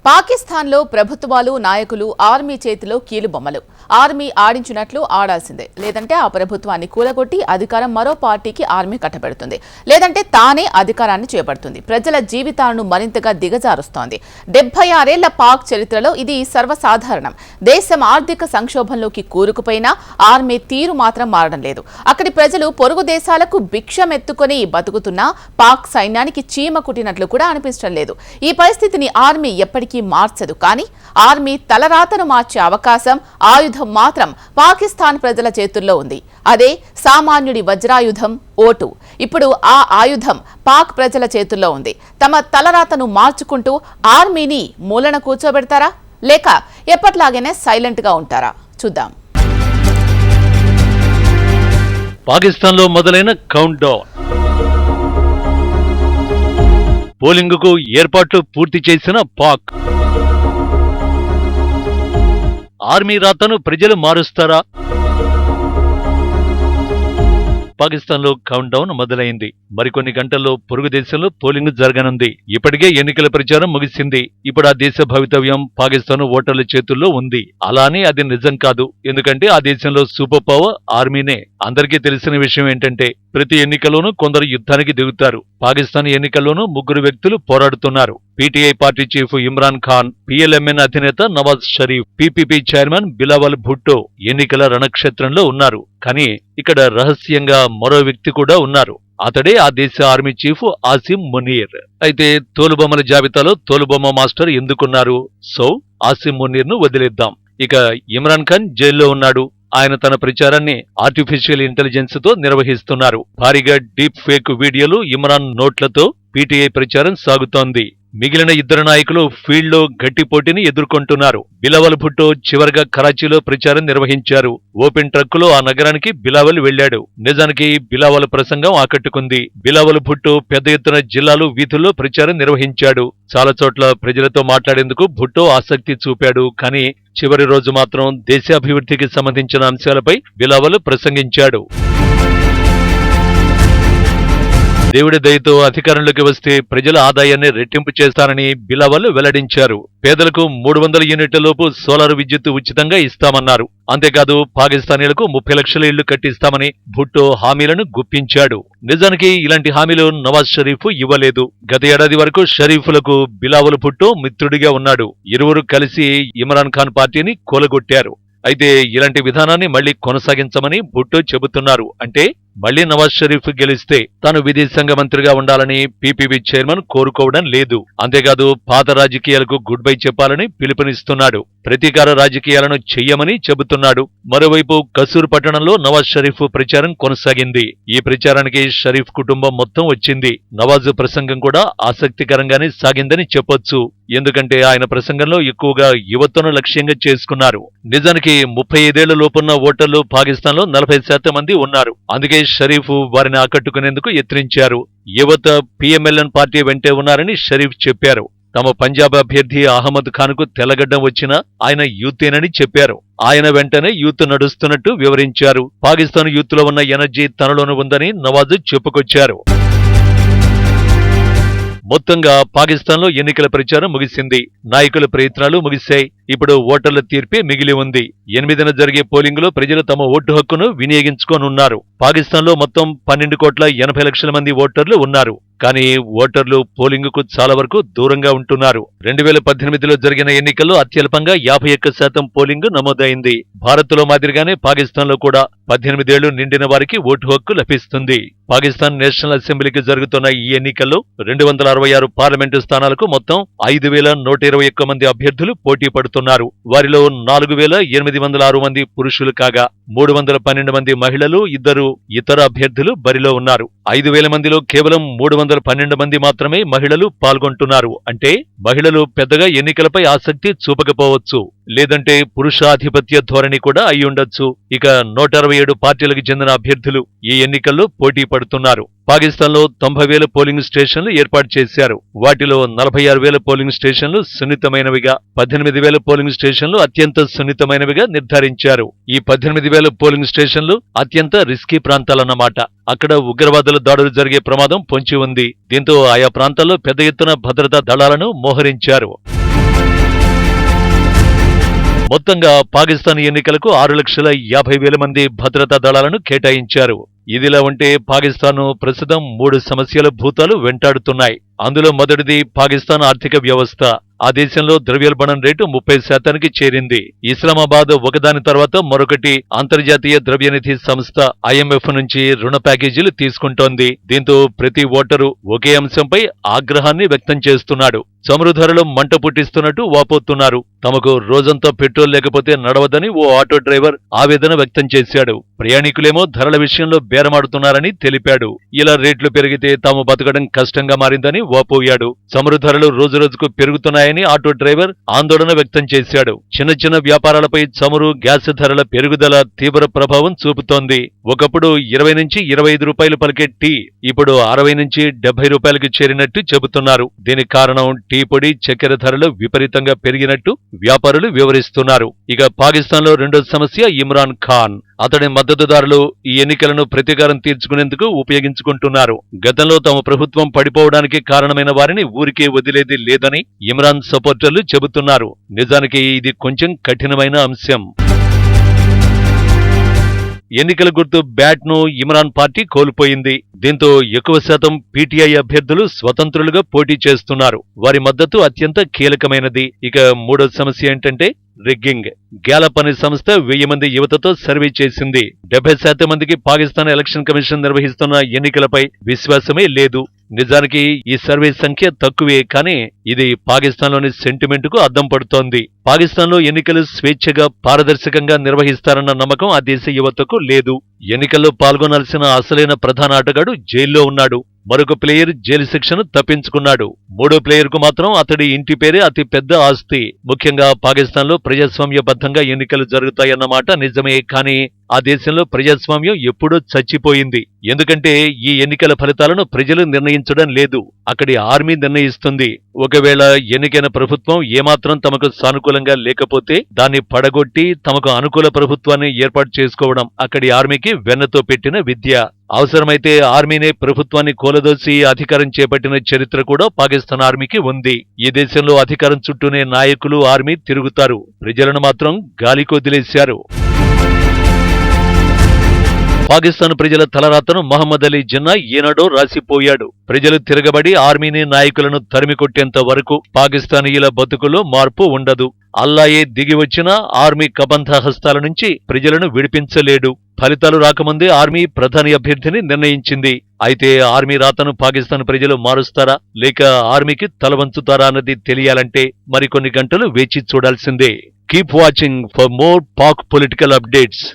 పాకిస్తాన్లో ప్రభుత్వాలు నాయకులు ఆర్మీ చేతిలో కీలుబొమ్మలు. ఆర్మీ ఆడించినట్లు ఆడాల్సిందే, లేదంటే ఆ ప్రభుత్వాన్ని కూలగొట్టి అధికారం మరో పార్టీకి ఆర్మీ కట్టబెడుతుంది, లేదంటే తానే అధికారాన్ని చేపడుతుంది. ప్రజల జీవితాలను మరింతగా దిగజారుస్తోంది. 76 ఏళ్ల పాక్ చరిత్రలో ఇది సర్వసాధారణం. దేశం ఆర్థిక సంక్షోభంలోకి కూరుకుపోయినా ఆర్మీ తీరు మాత్రం మారడం లేదు. అక్కడి ప్రజలు పొరుగు దేశాలకు భిక్షమెత్తుకొని బతుకుతున్నా పాక్ సైన్యానికి చీమ కుట్టినట్లు కూడా అనిపించడం లేదు. ఈ పరిస్థితిని ఆర్మీ ఎప్పటికీ మార్చదు. కానీ ఆర్మీ తలరాతను మార్చే అవకాశం, ఆయుధం మాత్రం పాకిస్తాన్ ప్రజల చేతుల్లో ఉంది. అదే సామాన్యుడి వజ్రాయుధం ఓటు. ఇప్పుడు ఆ ఆయుధం పాక్ ప్రజల చేతుల్లో ఉంది. తమ తలరాతను మార్చుకుంటూ ఆర్మీని మూలన కూర్చోబెడతారా, లేక ఎప్పట్లాగనే సైలెంట్ గా ఉంటారా? చూద్దాం. పాకిస్తాన్లో మొదలైన కౌంట్ డౌన్. పోలింగుకు ఏర్పాట్లు పూర్తి చేసిన పాక్. ఆర్మీ రాతను ప్రజలు మారుస్తారా? పాకిస్తాన్లో కౌంట్ డౌన్ మొదలైంది. మరికొన్ని గంటల్లో పొరుగు దేశంలో పోలింగ్ జరగనుంది. ఇప్పటికే ఎన్నికల ప్రచారం ముగిసింది. ఇప్పుడు ఆ దేశ భవితవ్యం పాకిస్తాన్ ఓటర్ల చేతుల్లో ఉంది. అలానే అది నిజం కాదు. ఎందుకంటే ఆ దేశంలో సూపర్ పవర్ ఆర్మీనే. అందరికీ తెలిసిన విషయం ఏంటంటే ప్రతి ఎన్నికల్లోనూ కొందరు యుద్ధానికి దిగుతారు. పాకిస్తాన్ ఎన్నికల్లోనూ 3 వ్యక్తులు పోరాడుతున్నారు. PTI party chief Imran Khan, PMLN అధినేత నవాజ్ షరీఫ్, పీపీపీ చైర్మన్ బిలావల్ భుట్టో ఎన్నికల రణక్షేత్రంలో ఉన్నారు. కానీ ఇక్కడ రహస్యంగా మరో వ్యక్తి కూడా ఉన్నారు. అతడే ఆ దేశ ఆర్మీ చీఫ్ ఆసిమ్ మునీర్. అయితే తోలుబొమ్మల జాబితాలో తోలుబొమ్మ మాస్టర్ ఎందుకున్నారు? సో ఆసిమ్ మునీర్ ను వదిలేద్దాం. ఇక ఇమ్రాన్ ఖాన్ జైల్లో ఉన్నాడు. ఆయన తన ప్రచారాన్ని ఆర్టిఫిషియల్ ఇంటెలిజెన్స్ తో నిర్వహిస్తున్నారు. భారీగా డీప్ ఫేక్ వీడియోలు, ఇమ్రాన్ నోట్లతో పీటీఐ ప్రచారం సాగుతోంది. మిగిలిన 2 నాయకులు ఫీల్డ్ లో గట్టి పోటీని ఎదుర్కొంటున్నారు. బిలావల్ భుట్టో చివరిగా కరాచీలో ప్రచారం నిర్వహించారు. ఓపెన్ ట్రక్కులో ఆ నగరానికి బిలావల్ వెళ్లాడు. నిజానికి బిలావల్ ప్రసంగం ఆకట్టుకుంది. బిలావల్ భుట్టో పెద్ద ఎత్తున జిల్లాలు, వీధుల్లో ప్రచారం నిర్వహించాడు. చాలా చోట్ల ప్రజలతో మాట్లాడేందుకు భుట్టో ఆసక్తి చూపాడు. కానీ చివరి రోజు మాత్రం దేశాభివృద్ధికి సంబంధించిన అంశాలపై బిలావల్ ప్రసంగించాడు. దేవుడి దయతో అధికారంలోకి వస్తే ప్రజల ఆదాయాన్ని రెట్టింపు చేస్తానని బిలావల్ వెల్లడించారు. పేదలకు 300 యూనిట్ల లోపు సోలార్ విద్యుత్ ఉచితంగా ఇస్తామన్నారు. అంతేకాదు పాకిస్తానీలకు 30 లక్షల ఇళ్లు కట్టిస్తామని భుట్టో హామీలను గుప్పించాడు. నిజానికి ఇలాంటి హామీలు నవాజ్ షరీఫ్ ఇవ్వలేదు. గత ఏడాది వరకు షరీఫ్లకు బిలావల్ భుట్టో మిత్రుడిగా ఉన్నాడు. ఇరువురు కలిసి ఇమ్రాన్ ఖాన్ పార్టీని కూలగొట్టారు. అయితే ఇలాంటి విధానాన్ని మళ్లీ కొనసాగించమని భుట్టో చెబుతున్నారు. అంటే మళ్లీ నవాజ్ షరీఫ్ గెలిస్తే తాను విదేశాంగ మంత్రిగా ఉండాలని పీపీపీ చైర్మన్ కోరుకోవడం లేదు. అంతేకాదు పాత రాజకీయాలకు గుడ్ బై చెప్పాలని పిలుపునిస్తున్నాడు. ప్రతీకార రాజకీయాలను చెయ్యమని చెబుతున్నాడు. మరోవైపు కసూర్ పట్టణంలో నవాజ్ షరీఫ్ ప్రచారం కొనసాగింది. ఈ ప్రచారానికి షరీఫ్ కుటుంబం మొత్తం వచ్చింది. నవాజ్ ప్రసంగం కూడా ఆసక్తికరంగానే సాగిందని చెప్పొచ్చు. ఎందుకంటే ఆయన ప్రసంగంలో ఎక్కువగా యువతను లక్ష్యంగా చేసుకున్నారు. నిజానికి 35 ఏళ్ల లోపున్న ఓటర్లు పాకిస్తాన్లో 40% మంది ఉన్నారు. అందుకే షరీఫ్ వారిని ఆకట్టుకునేందుకు యత్నించారు. యువత పీఎంఎల్ఎన్ పార్టీ వెంటే ఉన్నారని షరీఫ్ చెప్పారు. తమ పంజాబ్ అభ్యర్థి అహ్మద్ ఖాన్ కు తెల్లగడ్డం వచ్చినా ఆయన యూతేనని చెప్పారు. ఆయన వెంటనే యూత్ నడుస్తున్నట్టు వివరించారు. పాకిస్తాన్ యూత్ లో ఉన్న ఎనర్జీ తనలోనూ ఉందని నవాజ్ చెప్పుకొచ్చారు. మొత్తంగా పాకిస్తాన్లో ఎన్నికల ప్రచారం ముగిసింది. నాయకుల ప్రయత్నాలు ముగిశాయి. ఇప్పుడు ఓటర్ల తీర్పే మిగిలి ఉంది. 8న జరిగే పోలింగులో ప్రజలు తమ ఓటు హక్కును వినియోగించుకోనున్నారు. పాకిస్తాన్లో మొత్తం 12,80,00,000 మంది ఓటర్లు ఉన్నారు. కానీ ఓటర్లు పోలింగుకు చాలా వరకు దూరంగా ఉంటున్నారు. 2018లో జరిగిన ఎన్నికల్లో అత్యల్పంగా 51% పోలింగు నమోదైంది. భారత్లో మాదిరిగానే పాకిస్తాన్లో కూడా 18 ఏళ్లు నిండిన వారికి ఓటు హక్కు లభిస్తుంది. పాకిస్తాన్ నేషనల్ అసెంబ్లీకి జరుగుతున్న ఈ ఎన్నికల్లో 266 పార్లమెంటు స్థానాలకు మొత్తం 5,121 మంది అభ్యర్థులు పోటీ పడుతున్నారు. వారిలో 4,806 మంది పురుషులు కాగా 312 మంది మహిళలు, 2 ఇతర అభ్యర్థులు బరిలో ఉన్నారు. 5,000 మందిలో కేవలం 312 మంది మాత్రమే మహిళలు పాల్గొంటున్నారు. అంటే మహిళలు పెద్దగా ఎన్నికలపై ఆసక్తి చూపకపోవచ్చు, లేదంటే పురుషాధిపత్య ధోరణి కూడా అయ్యుండొచ్చు. ఇక 167 పార్టీలకు చెందిన అభ్యర్థులు ఈ ఎన్నికల్లో పోటీ పడుతున్నారు. పాకిస్తాన్లో 90,000 పోలింగ్ స్టేషన్లు ఏర్పాటు చేశారు. వాటిలో 46,000 పోలింగ్ స్టేషన్లు సున్నితమైనవిగా, 18,000 పోలింగ్ స్టేషన్లు అత్యంత సున్నితమైనవిగా నిర్ధారించారు. ఈ 18,000 పోలింగ్ స్టేషన్లు అత్యంత రిస్కీ ప్రాంతాలన్నమాట. అక్కడ ఉగ్రవాదుల దాడులు జరిగే ప్రమాదం పొంచి ఉంది. దీంతో ఆయా ప్రాంతాల్లో పెద్ద ఎత్తున భద్రతా దళాలను మోహరించారు. మొత్తంగా పాకిస్తాన్ ఎన్నికలకు 6,50,000 మంది భద్రతా దళాలను కేటాయించారు. ఇదిలా ఉంటే పాకిస్తాన్ ప్రస్తుతం 3 సమస్యల భూతాలు వెంటాడుతున్నాయి. అందులో మొదటిది పాకిస్తాన్ ఆర్థిక వ్యవస్థ. ఆ దేశంలో ద్రవ్యోల్బణం రేటు 30% చేరింది. ఇస్లామాబాద్ ఒకదాని తర్వాత మరొకటి అంతర్జాతీయ ద్రవ్యనిధి సంస్థ IMF నుంచి రుణ ప్యాకేజీలు తీసుకుంటోంది. దీంతో ప్రతి ఓటరు ఒకే అంశంపై ఆగ్రహాన్ని వ్యక్తం చేస్తున్నాడు. చమురు ధరలు మంట పుట్టిస్తున్నట్టు వాపోతున్నారు. తమకు రోజంతా పెట్రోల్ లేకపోతే నడవదని ఓ ఆటో డ్రైవర్ ఆవేదన వ్యక్తం చేశాడు. ప్రయాణికులేమో ధరల విషయంలో బేరమాడుతున్నారని తెలిపాడు. ఇలా రేట్లు పెరిగితే తాము బతకడం కష్టంగా మారిందని వాపోయాడు. చమురు ధరలు రోజురోజుకు పెరుగుతున్నాయని ఆటో డ్రైవర్ ఆందోళన వ్యక్తం చేశాడు. చిన్న చిన్న వ్యాపారాలపై చమురు, గ్యాస్ ధరల పెరుగుదల తీవ్ర ప్రభావం చూపుతోంది. ఒకప్పుడు 20 నుంచి 25 రూపాయలు పలికే టీ ఇప్పుడు 60 నుంచి 70 రూపాయలకు చేరినట్టు చెబుతున్నారు. దీనికి కారణం టీ పొడి, చక్కెర ధరలు విపరీతంగా పెరిగినట్టు వ్యాపారులు వివరిస్తున్నారు. ఇక పాకిస్తాన్లో రెండో సమస్య ఇమ్రాన్ ఖాన్. అతడి మద్దతుదారులు ఈ ఎన్నికలను ప్రతీకారం తీర్చుకునేందుకు ఉపయోగించుకుంటున్నారు. గతంలో తమ ప్రభుత్వం పడిపోవడానికి కారణమైన వారిని ఊరికే వదిలేది లేదని ఇమ్రాన్ సపోర్టర్లు చెబుతున్నారు. నిజానికి ఇది కొంచెం కఠినమైన అంశం. ఎన్నికల గుర్తు బ్యాట్ ను ఇమ్రాన్ పార్టీ కోల్పోయింది. దీంతో ఎక్కువ శాతం PTI అభ్యర్థులు స్వతంత్రులుగా పోటీ చేస్తున్నారు. వారి మద్దతు అత్యంత కీలకమైనది. ఇక మూడో సమస్య ఏంటంటే రిగ్గింగ్. గ్యాలప్ అనే సంస్థ 1000 మంది యువతతో సర్వే చేసింది. 70% మందికి పాకిస్తాన్ ఎలక్షన్ కమిషన్ నిర్వహిస్తున్న ఎన్నికలపై విశ్వాసమే లేదు. నిజానికి ఈ సర్వే సంఖ్య తక్కువే, కానీ ఇది పాకిస్తాన్లోని సెంటిమెంటుకు అద్దం పడుతోంది. పాకిస్తాన్లో ఎన్నికలు స్వేచ్ఛగా, పారదర్శకంగా నిర్వహిస్తారన్న నమ్మకం ఆ దేశ యువతకు లేదు. ఎన్నికల్లో పాల్గొనాల్సిన అసలైన ప్రధాన ఆటగాడు జైల్లో ఉన్నాడు. మరొక ప్లేయర్ జైలు శిక్షను తప్పించుకున్నాడు. మూడో ప్లేయర్ కు మాత్రం అతడి ఇంటి పేరే అతి పెద్ద ఆస్తి. ముఖ్యంగా పాకిస్తాన్లో ప్రజాస్వామ్యబద్ధంగా ఎన్నికలు జరుగుతాయన్నమాట నిజమే, కానీ ఆ దేశంలో ప్రజాస్వామ్యం ఎప్పుడో చచ్చిపోయింది. ఎందుకంటే ఈ ఎన్నికల ఫలితాలను ప్రజలు నిర్ణయించడం లేదు, అక్కడి ఆర్మీ నిర్ణయిస్తుంది. ఒకవేళ ఎన్నికైన ప్రభుత్వం ఏమాత్రం తమకు సానుకూలంగా లేకపోతే దాన్ని పడగొట్టి తమకు అనుకూల ప్రభుత్వాన్ని ఏర్పాటు చేసుకోవడం అక్కడి ఆర్మీకి వెన్నతో పెట్టిన విద్య. అవసరమైతే ఆర్మీనే ప్రభుత్వాన్ని కూలదోసి అధికారం చేపట్టిన చరిత్ర కూడా పాకిస్తాన్ ఆర్మీకి ఉంది. ఈ దేశంలో అధికారం చుట్టూనే నాయకులు, ఆర్మీ తిరుగుతారు. ప్రజలను మాత్రం గాలికొదిలేశారు. పాకిస్తాన్ ప్రజల తలరాతను మహమ్మద్ అలీ జిన్నా ఏనాడో రాసిపోయాడు. ప్రజలు తిరగబడి ఆర్మీని, నాయకులను తరిమికొట్టేంత వరకు పాకిస్తానీయుల బతుకులో మార్పు ఉండదు. అల్లాయే దిగి వచ్చినా ఆర్మీ కబంధ హస్తాల నుంచి ప్రజలను విడిపించలేడు. ఫలితాలు రాకముందే ఆర్మీ ప్రధాని అభ్యర్థిని నిర్ణయించింది. అయితే ఆర్మీ రాతను పాకిస్తాన్ ప్రజలు మారుస్తారా లేక ఆర్మీకి తలవంచుతారా అన్నది తెలియాలంటే మరికొన్ని గంటలు వేచి చూడాల్సిందే. Keep watching for more Pak political updates.